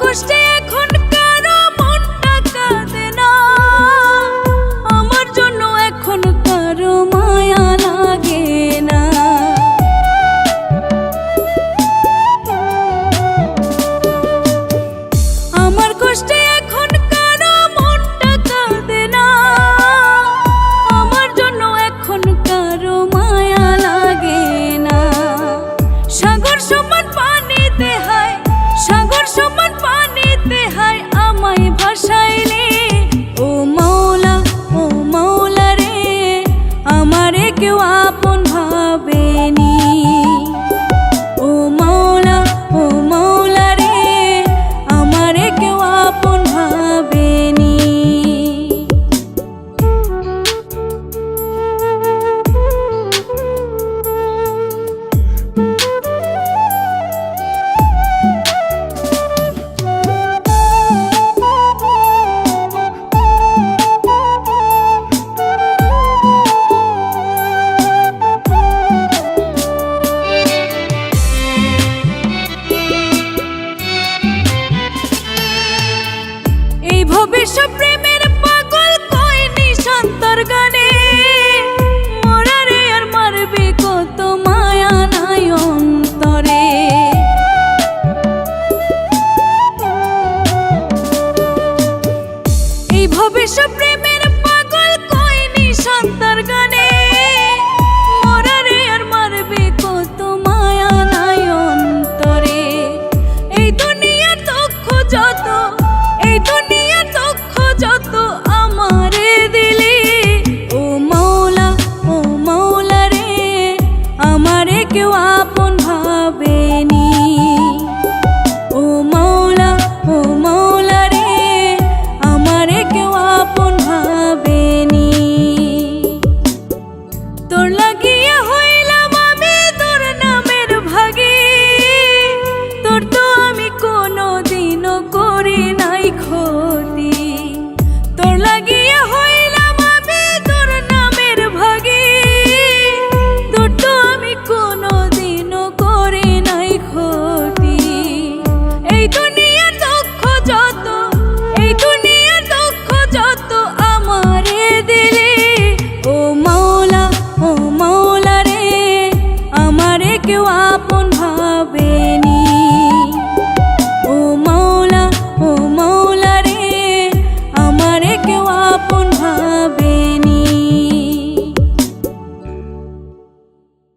কষ্টে এখন কারো মনটা কাঁদে না, আমার জন্য এখন কারো মায়া লাগে না। আমার কষ্টে এখন কারো মনটা কাঁদে না, আমার জন্য এখন কারো মায়া লাগে না। সাগর সমান পানিতে হায়, সাগর সমান পানিতে হায় আমায় ভাসাইলে। ও মৌলা, ও মৌলা রে, আমারে কেউ আপন ভাবেনি। ও মৌলা, ও মৌলা রে, আমারে কেউ আপন ভাবেনি। ভবিষ্যৎ প্রেমের পাগল কই নিশান্তর গানে, মরারে আর মারবে কত মায়া নাই অন্তরে। এই ভবিষ্যৎ